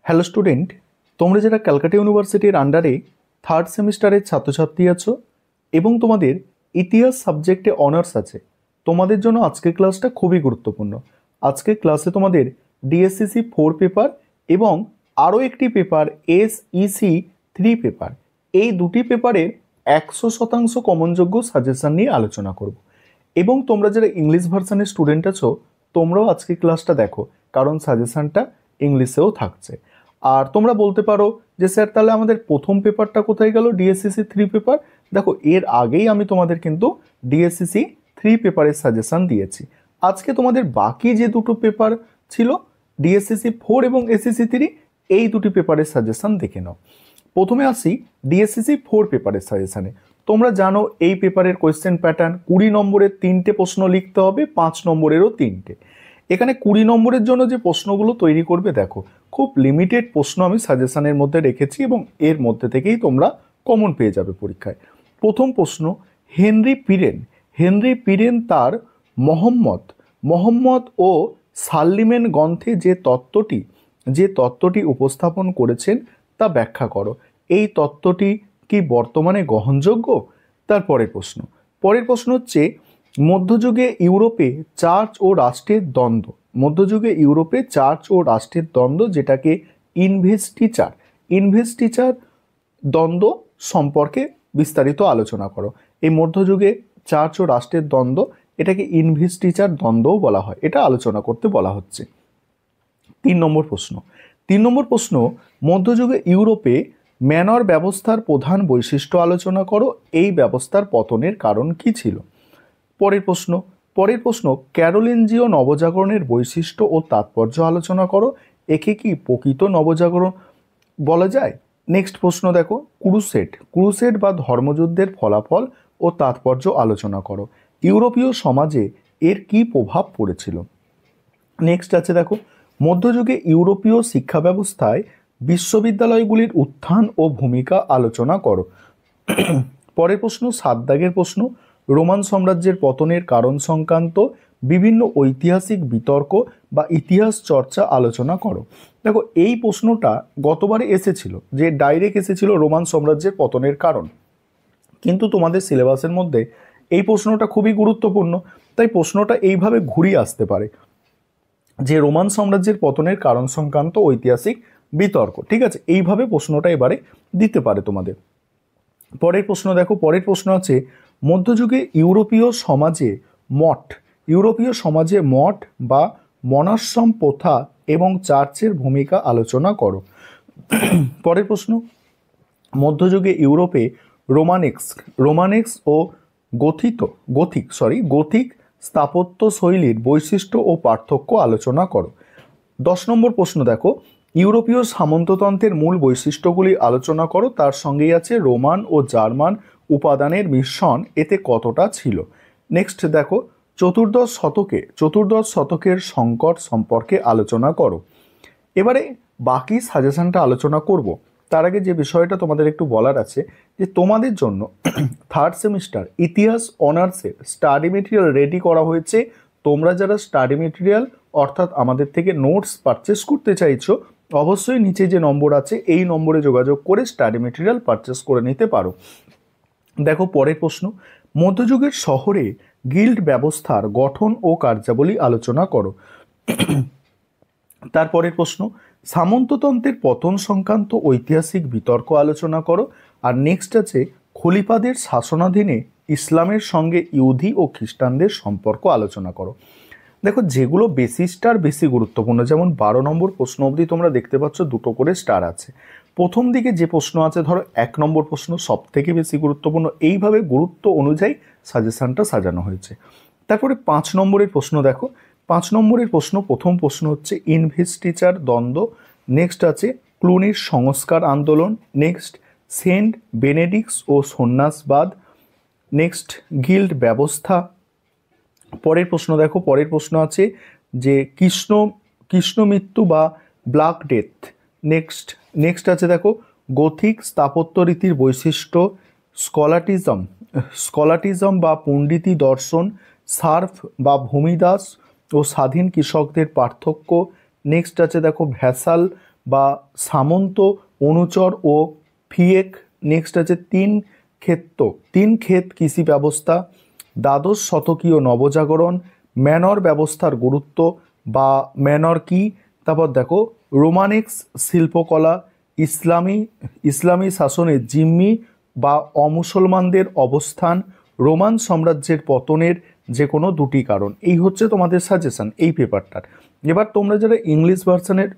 Hello student, তোমরা যারা ক্যালকাটা ইউনিভার্সিটির আন্ডারে থার্ড সেমিস্টারের ছাত্রছাত্রী আছো এবং তোমাদের ইতিহাস সাবজেক্টে অনার্স আছে, তোমাদের জন্য আজকের ক্লাসটা খুবই গুরুত্বপূর্ণ। আজকের ক্লাসে তোমাদের ডিএসসিসি 4 পেপার এবং আরও একটি পেপার SEC 3 পেপার, এই দুটি পেপারের 100% কমনযোগ্য সাজেশন নিয়ে আলোচনা করব। এবং তোমরা যারা ইংলিশ ভার্সনের স্টুডেন্ট আছো, তোমরাও আজকে ক্লাসটা দেখো, কারণ সাজেশনটা ইংলিশেও থাকছে। আর তোমরা বলতে পারো যে স্যার তাহলে আমাদের প্রথম পেপারটা কোথায় গেল, ডিএসসিসি 3 পেপার। দেখো, এর আগেই আমি তোমাদের কিন্তু ডিএসসিসি 3 পেপারের সাজেশন দিয়েছি। আজকে তোমাদের বাকি যে দুটো পেপার ছিল, ডিএসসিসি 4 এবং SEC 3, এই দুটি পেপারের সাজেশন দেখে নাও। প্রথমে আসি ডিএসসিসি 4 পেপারের সাজেশনে। তোমরা জানো এই পেপারের কোয়েশ্চেন প্যাটার্ন 20 নম্বরের 3টে প্রশ্ন লিখতে হবে, 5 নম্বরেরও 3টে। এখানে 20 নম্বরের জন্য যে প্রশ্নগুলো তৈরি করবে, দেখো খুব লিমিটেড প্রশ্ন আমি সাজেশনের মধ্যে রেখেছি এবং এর মধ্যে থেকেই তোমরা কমন পেয়ে যাবে পরীক্ষায়। প্রথম প্রশ্ন, হেনরি পিরেন তার মোহাম্মদ ও সাল্লিমেন গ্রন্থে যে তত্ত্বটি উপস্থাপন করেছেন তা ব্যাখ্যা করো। এই তত্ত্বটি কি বর্তমানে গ্রহণযোগ্য? পরের প্রশ্ন হচ্ছে, মধ্যযুগে ইউরোপে চার্চ ও রাষ্ট্রের দ্বন্দ্ব যেটাকে ইনভেস্টিচার দ্বন্দ্ব সম্পর্কে বিস্তারিত আলোচনা করো। এই মধ্যযুগে চার্চ ও রাষ্ট্রের দ্বন্দ্ব, এটাকে ইনভেস্টিচার দ্বন্দ্বও বলা হয়, এটা আলোচনা করতে বলা হচ্ছে। 3 নম্বর প্রশ্ন, মধ্যযুগে ইউরোপে ম্যানর ব্যবস্থার প্রধান বৈশিষ্ট্য আলোচনা করো। এই ব্যবস্থার পতনের কারণ কি ছিল? পরের প্রশ্ন, ক্যারোলিঞ্জীয় নবজাগরণের বৈশিষ্ট্য ও তাৎপর্য আলোচনা করো। একে কি প্রকৃত নবজাগরণ বলা যায়? নেক্সট প্রশ্ন দেখো, ক্রুসেড বা ধর্মযুদ্ধের ফলাফল ও তাৎপর্য আলোচনা করো। ইউরোপীয় সমাজে এর কি প্রভাব পড়েছিল? নেক্সট আছে দেখো, মধ্যযুগে ইউরোপীয় শিক্ষা ব্যবস্থায় বিশ্ববিদ্যালয়গুলির উত্থান ও ভূমিকা আলোচনা করো। পরের প্রশ্ন, 7 দাগের প্রশ্ন, রোমান সাম্রাজ্যের পতনের কারণ সংক্রান্ত বিভিন্ন ঐতিহাসিক বিতর্ক বা ইতিহাস চর্চা আলোচনা করো। দেখো, এই প্রশ্নটা গতবারে এসেছিল, যে ডাইরেক্ট এসেছিল রোমান সাম্রাজ্যের পতনের কারণ, কিন্তু তোমাদের সিলেবাসের মধ্যে এই প্রশ্নটা খুবই গুরুত্বপূর্ণ, তাই প্রশ্নটা এইভাবে ঘুরিয়ে আসতে পারে যে রোমান সাম্রাজ্যের পতনের কারণ সংক্রান্ত ঐতিহাসিক বিতর্ক। ঠিক আছে, এইভাবে প্রশ্নটা এবারে দিতে পারে তোমাদের। পরের প্রশ্ন দেখো, পরের প্রশ্ন আছে, মধ্যযুগে ইউরোপীয় সমাজে মঠ বা মনাশ্রম প্রথা এবং চার্চের ভূমিকা আলোচনা করো। পরের প্রশ্ন, মধ্যযুগে ইউরোপে রোমানেক্স ও গথিক স্থাপত্য শৈলীর বৈশিষ্ট্য ও পার্থক্য আলোচনা করো। 10 নম্বর প্রশ্ন দেখো, ইউরোপীয় সামন্ততন্ত্রের মূল বৈশিষ্ট্যগুলি আলোচনা করো। তার সঙ্গেই আছে রোমান ও জার্মান উপাদানের মিশ্রণ এতে কতটা ছিল। নেক্সট দেখো, চতুর্দশ শতকের সংকট সম্পর্কে আলোচনা করো। এবারে বাকি সাজেশনটা আলোচনা করব, তার আগে যে বিষয়টা তোমাদের একটু বলার আছে, যে তোমাদের জন্য থার্ড সেমিস্টার ইতিহাস অনার্সের স্টাডি মেটেরিয়াল রেডি করা হয়েছে। তোমরা যারা স্টাডি মেটেরিয়াল অর্থাৎ আমাদের থেকে নোটস পারচেস করতে চাইছো, অবশ্যই নিচে যে নম্বর আছে এই নম্বরে যোগাযোগ করে স্টাডি মেটেরিয়াল পারচেস করে নিতে পারো। দেখো, পরের প্রশ্ন, মধ্যযুগের শহরে গিল্ড ব্যবস্থার গঠন ও কার্যাবলী আলোচনা করো। তারপরের প্রশ্ন, সামন্ততন্ত্রের পতন সংক্রান্ত ঐতিহাসিক বিতর্ক আলোচনা করো। আর নেক্সট আছে, খলিফাদের শাসনাধীনে ইসলামের সঙ্গে ইহুদি ও খ্রিস্টানদের সম্পর্ক আলোচনা করো। দেখো, যেগুলো বেশি স্টার বেশি গুরুত্বপূর্ণ, যেমন 12 নম্বর প্রশ্ন অবধি তোমরা দেখতে পাচ্ছ 2টো করে স্টার আছে। প্রথম দিকে যে প্রশ্ন আছে, ধরো 1 নম্বর প্রশ্ন সব থেকে বেশি গুরুত্বপূর্ণ, এইভাবে গুরুত্ব অনুযায়ী সাজেশনটা সাজানো হয়েছে। তারপরে 5 নম্বরের প্রশ্ন দেখো, 5 নম্বরের প্রশ্ন, প্রথম প্রশ্ন হচ্ছে ইনভেস্টিচার দ্বন্দ্ব। নেক্সট আছে ক্লুনির সংস্কার আন্দোলন। নেক্সট সেন্ট বেনেডিক্টস ও সন্ন্যাসবাদ। নেক্সট গিল্ড ব্যবস্থা। পরের প্রশ্ন দেখো, পরের প্রশ্ন আছে যে কৃষ্ণ মৃত্যু বা ব্ল্যাক ডেথ। নেক্সট আছে দেখো, গথিক স্থাপত্য রীতির বৈশিষ্ট্য, স্কলাটিজম বা পণ্ডিতি দর্শন, সার্ফ বা ভূমিদাস ও স্বাধীন কৃষকদের পার্থক্য। নেক্সট আছে দেখো, ভ্যাসাল বা সামন্ত, অনুচর ও ফিয়েক। নেক্সট আছে তিন ক্ষেত কৃষি ব্যবস্থা, দ্বাদশ শতকীয় নবজাগরণ, ম্যানর ব্যবস্থার গুরুত্ব বা ম্যানর কি। তারপর দেখো রোমানিক্স শিল্পকলা, ইসলামী শাসনে জিম্মি বা অমুসলমানদের অবস্থান, রোমান সাম্রাজ্যের পতনের যে কোনো দুটি কারণ। এই হচ্ছে তোমাদের সাজেশন এই পেপারটার। এবার তোমরা যারা ইংলিশ ভার্সনের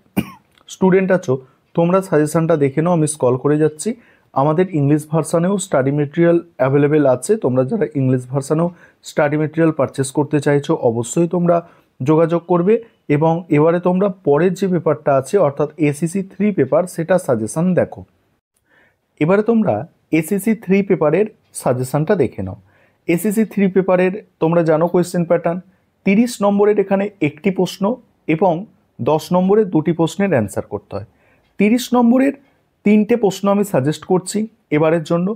স্টুডেন্ট আছো তোমরা সাজেশনটা দেখে নাও, আমি স্ক্রল করে যাচ্ছি। আমাদের ইংলিশ ভার্সানেও স্টাডি মেটেরিয়াল অ্যাভেলেবেল আছে। তোমরা যারা ইংলিশ ভার্সানেও স্টাডি মেটেরিয়াল পারচেস করতে চাইছো অবশ্যই তোমরা যোগাযোগ করবে। এবং এবারে তোমরা পরের যে পেপারটা আছে অর্থাৎ এসিসি 3 পেপার সেটা সাজেশন দেখো। এবারে তোমরা এসিসি 3 পেপারের সাজেশনটা দেখে নাও। এসিসি 3 পেপারের তোমরা জানো কোয়েশ্চেন প্যাটার্ন, 30 নম্বরের এখানে একটি প্রশ্ন এবং 10 নম্বরের দুটি প্রশ্নের অ্যান্সার করতে হয়। 30 নম্বরের 3টে প্রশ্ন আমি সাজেস্ট করছি এবারের জন্য,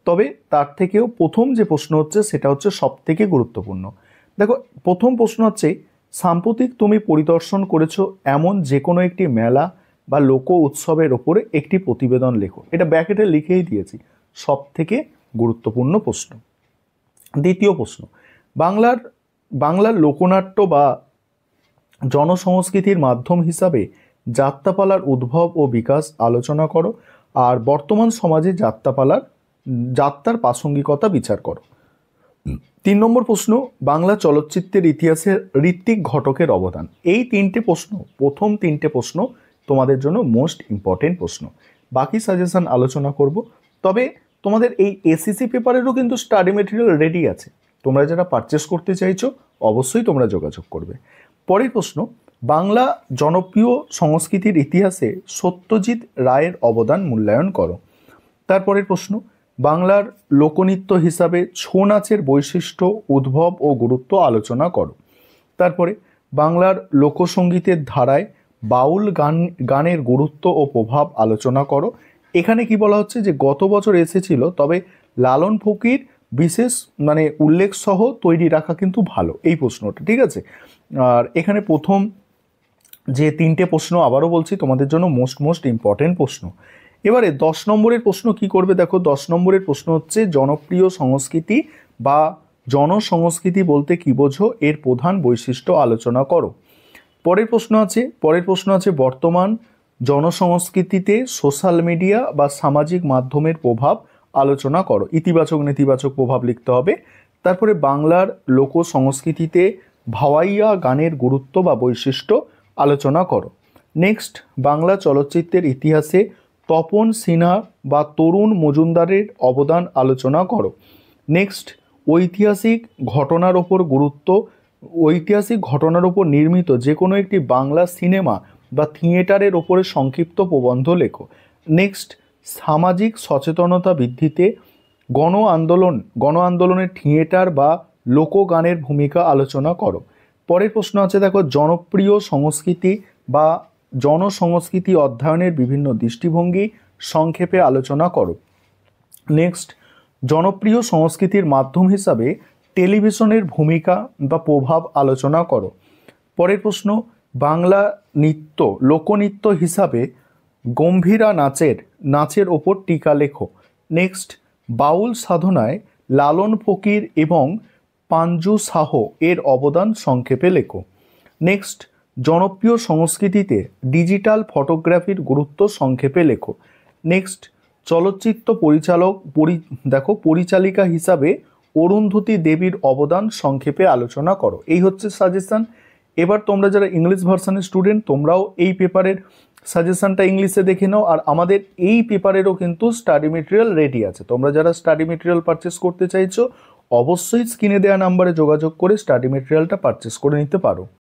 তবে তার থেকেও প্রথম যে প্রশ্ন হচ্ছে সেটা হচ্ছে সব থেকে গুরুত্বপূর্ণ। দেখো প্রথম প্রশ্ন হচ্ছে, সাম্প্রতিক তুমি পরিদর্শন করেছো এমন যে কোনো একটি মেলা বা লোক উৎসবের ওপরে একটি প্রতিবেদন লেখো। এটা ব্র্যাকেটে লিখেই দিয়েছি, সব থেকে গুরুত্বপূর্ণ প্রশ্ন। দ্বিতীয় প্রশ্ন, বাংলার লোকনাট্য বা জনসংস্কৃতির মাধ্যম হিসাবে যাত্রাপালার উদ্ভব ও বিকাশ আলোচনা করো আর বর্তমান সমাজে যাত্রার প্রাসঙ্গিকতা বিচার করো। 3 নম্বর প্রশ্ন, বাংলা চলচ্চিত্রের ইতিহাসে ঋত্বিক ঘটকের অবদান। এই 3টে প্রশ্ন, প্রথম 3টে প্রশ্ন তোমাদের জন্য মোস্ট ইম্পর্টেন্ট প্রশ্ন। বাকি সাজেশন আলোচনা করব। তবে তোমাদের এই এসিসি পেপারেরও কিন্তু স্টাডি মেটেরিয়াল রেডি আছে, তোমরা যারা পারচেস করতে চাইছো অবশ্যই তোমরা যোগাযোগ করবে। পরের প্রশ্ন, বাংলা জনপ্রিয় সংস্কৃতির ইতিহাসে সত্যজিৎ রায়ের অবদান মূল্যায়ন করো। তারপরের প্রশ্ন, বাংলার লোকনৃত্য হিসাবে ছৌ নাচের বৈশিষ্ট্য, উদ্ভব ও গুরুত্ব আলোচনা করো। তারপরে বাংলার লোকসঙ্গীতের ধারায় বাউল গানের গুরুত্ব ও প্রভাব আলোচনা করো। এখানে কি বলা হচ্ছে যে গত বছর এসেছিল, তবে লালন ফকির বিশেষ উল্লেখ সহ তৈরি রাখা কিন্তু ভালো এই প্রশ্নটা, ঠিক আছে। আর এখানে প্রথম যে 3টে প্রশ্ন আবারও বলছি তোমাদের জন্য মোস্ট ইম্পর্টেন্ট প্রশ্ন। এবারে 10 নম্বরের প্রশ্ন কি করবে দেখো, 10 নম্বরের প্রশ্ন হচ্ছে জনপ্রিয় সংস্কৃতি বা জনসংস্কৃতি বলতে কি বোঝো, এর প্রধান বৈশিষ্ট্য আলোচনা করো। পরের প্রশ্ন আছে বর্তমান জনসংস্কৃতিতে সোশ্যাল মিডিয়া বা সামাজিক মাধ্যমের প্রভাব আলোচনা করো। ইতিবাচক নেতিবাচক প্রভাব লিখতে হবে। তারপরে বাংলার লোক সংস্কৃতিতে ভাওয়াইয়া গানের গুরুত্ব বা বৈশিষ্ট্য আলোচনা করো। নেক্সট, বাংলা চলচ্চিত্রের ইতিহাসে তপন সিনহা বা তরুণ মজুমদারের অবদান আলোচনা করো। নেক্সট, ঐতিহাসিক ঘটনার ওপর নির্মিত যে কোনো একটি বাংলা সিনেমা বা থিয়েটারের ওপরে সংক্ষিপ্ত প্রবন্ধ লেখো। নেক্সট, সামাজিক সচেতনতা বৃদ্ধিতে গণ আন্দোলনের থিয়েটার বা লোকগানের ভূমিকা আলোচনা করো। পরের প্রশ্ন আছে দেখো, জনপ্রিয় সংস্কৃতি বা জনসংস্কৃতি অধ্যয়নের বিভিন্ন দৃষ্টিভঙ্গি সংক্ষেপে আলোচনা করো। নেক্সট, জনপ্রিয় সংস্কৃতির মাধ্যম হিসাবে টেলিভিশনের ভূমিকা বা প্রভাব আলোচনা করো। পরের প্রশ্ন, বাংলা লোকনৃত্য হিসাবে গম্ভীরা নাচের ওপর টিকা লেখো। নেক্সট, বাউল সাধনায় লালন ফকির এবং পাঞ্জু শাহ এর অবদান সংক্ষেপে লেখো। নেক্সট, জনপ্রিয় সংস্কৃতিতে ডিজিটাল ফটোগ্রাফির গুরুত্ব সংক্ষেপে লেখো। নেক্সট, চলচ্চিত্র পরিচালিকা হিসাবে অরুন্ধতী দেবীর অবদান সংক্ষেপে আলোচনা করো। এই হচ্ছে সাজেশন। এবার তোমরা যারা ইংলিশ ভার্সনের স্টুডেন্ট তোমরাও এই পেপারের সাজেশনটা ইংলিশে দেখে নাও। আর আমাদের এই পেপারেরও কিন্তু স্টাডি মেটেরিয়াল রেডি আছে, তোমরা যারা স্টাডি মেটেরিয়াল পারচেস করতে চাইছো অবশ্যই স্ক্রিনে দেওয়া নাম্বারে যোগাযোগ করে স্টাডি মেটেরিয়ালটা পারচেস করে নিতে পারো।